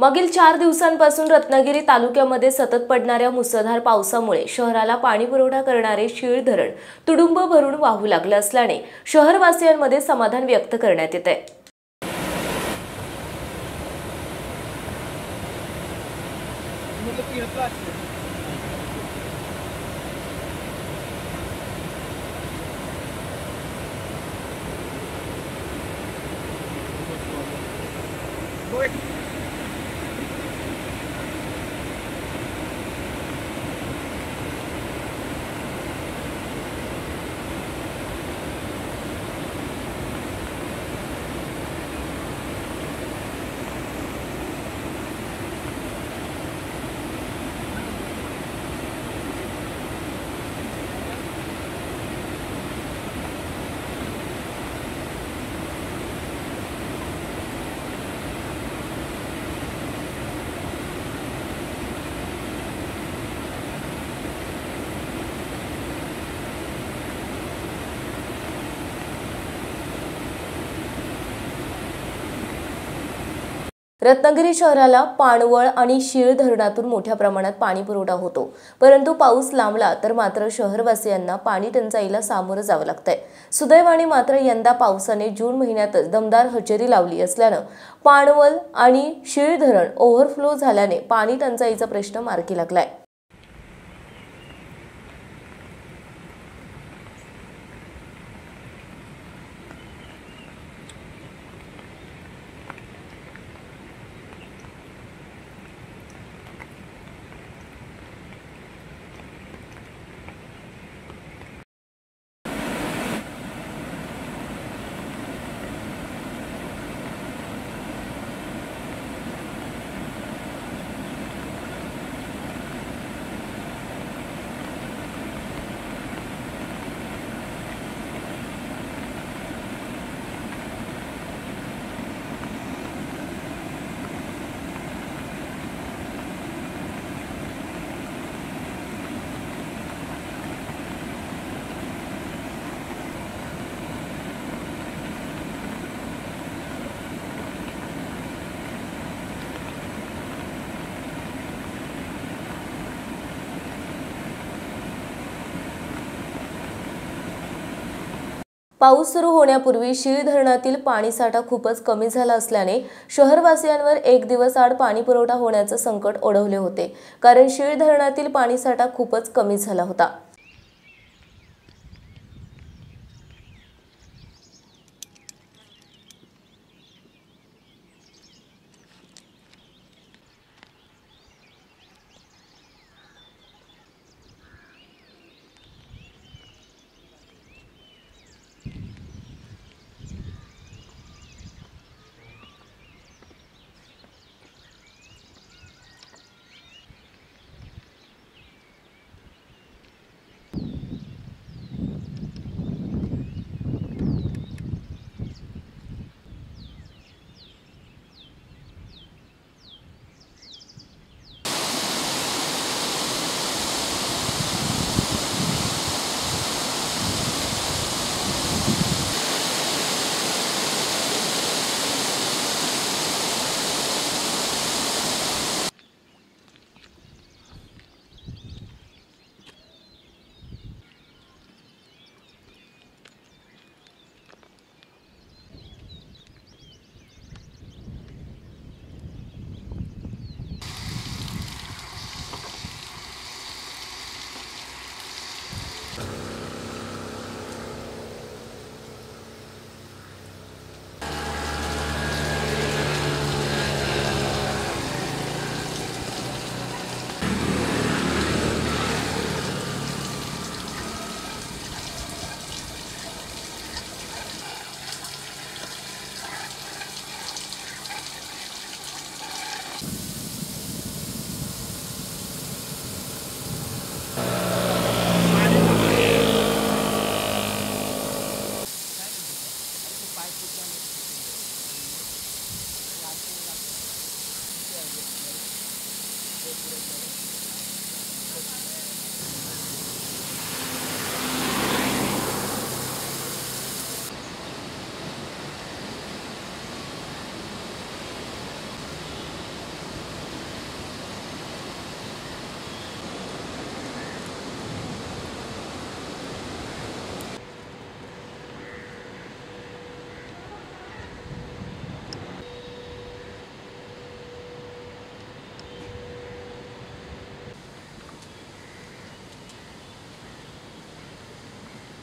मागील 4 दिवसांपासून रत्नागिरी तालुक्यामध्ये सतत पडणाऱ्या मुसळधार पावसामुळे शहराला पाणी पुरवठा करणारे शीळ धरण तुडुंब भरून वाहू लागले असल्याने शहरवासियांमध्ये समाधान व्यक्त करण्यात येत आहे। रत्नागिरी शहराला पाणवळ आणि शीळ धरणातून मोठ्या प्रमाणात पाणी पुरवठा होतो, परंतु पाऊस लांबला तर मात्र शहरवासियांना पाणी टंचाईला सामोरं जावं लागतंय। सुदैवाने मात्र यंदा पावसाने जून महिन्यातच दमदार हजेरी लावली असल्यानं पाणवळ आणि शीळ धरण ओव्हरफ्लो झाल्याने पाणी टंचाईचा प्रश्न मार्गी लागलाय। पाऊस सुरू होण्यापूर्वी शीळ धरणातील पाणीसाठा खूपच कमी झाला असल्याने शहरवासियांवर एक दिवस आड पाणी पुरवठा होण्याचे संकट ओढवले होते, कारण शीळ धरणातील पाणीसाठा खूपच कमी झाला होता।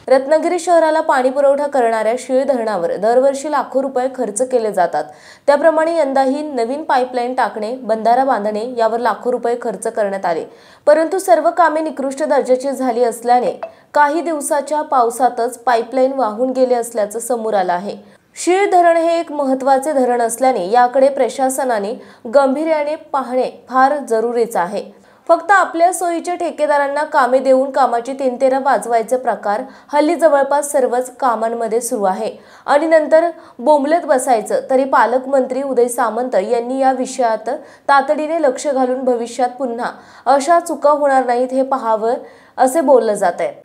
रत्नागिरी शहराला पाणी पुरवठा करणाऱ्या शीळ धरणावर दरवर्षी लाखो रुपये खर्च केले जातात। त्याप्रमाणे यंदाही नवीन पाईपलाईन टाकणे, बंधारा बांधणे यावर लाखो रुपये खर्च करण्यात आले। परंतु सर्व कामे निकृष्ट दर्जाची झाली असल्याने काही दिवसाच्या पावसातच पाईपलाईन वाहून गेले असल्याचं समोर आलं आहे। शीळ धरण हे एक महत्त्वाचे धरण असल्याने याकडे प्रशासनाने गांभीर्याने पाहणे फार जरुरीचे आहे। फक्त आपल्या सोयीच्या ठेकेदारांना कामे देऊन कामाची तेंतेरा वाजवायचे प्रकार हल्ली जवळपास सर्वच कामांमध्ये सुरू आहे आणि नंतर बोंबलत बसायचं। तरी पालकमंत्री उदय सामंत यांनी या विषयात तातडीने लक्ष घालून भविष्यात पुन्हा अशा चुका होणार नाहीत हे पाहावं असे बोललं जात आहे।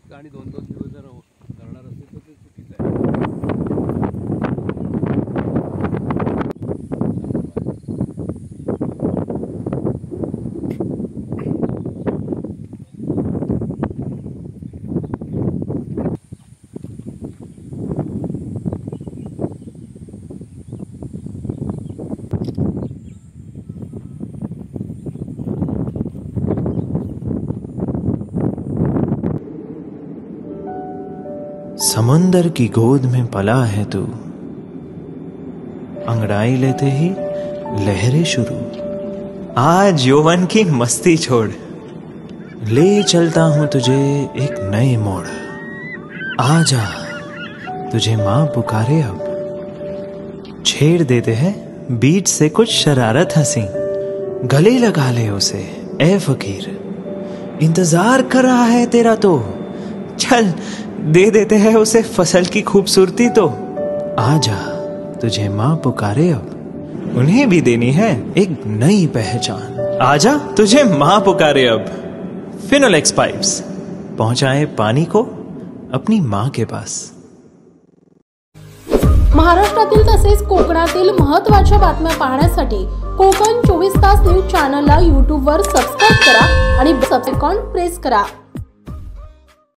आणि 2-2 दिवस जर करणार असेल तर ते चुकीचं आहे। समंदर की गोद में पला है तू, अंगड़ाई लेते ही लहरें शुरू। आज यौवन की मस्ती छोड़, ले चलता हूं तुझे एक नए मोड़। आजा तुझे माँ पुकारे अब, छेड़ देते हैं बीच से कुछ शरारत हंसी। गले लगा ले उसे ए फकीर, इंतजार कर रहा है तेरा तो। चल दे देते हैं उसे फसल की खूबसूरती तो। आजा तुझे माँ पुकारे अब, उन्हें भी देनी है एक नई पहचान। आजा तुझे माँ पुकारे अब। फिनोलेक्स पाइप्स पहुंचाए पानी को अपनी माँ के पास। महाराष्ट्रातील तसेच कोकणातील महत्त्वाच्या बातम्या पाहण्यासाठी कोकण 24 तास न्यूज चॅनलला YouTube वर सबस्क्राइब करा आणि बेल आयकॉन प्रेस करा।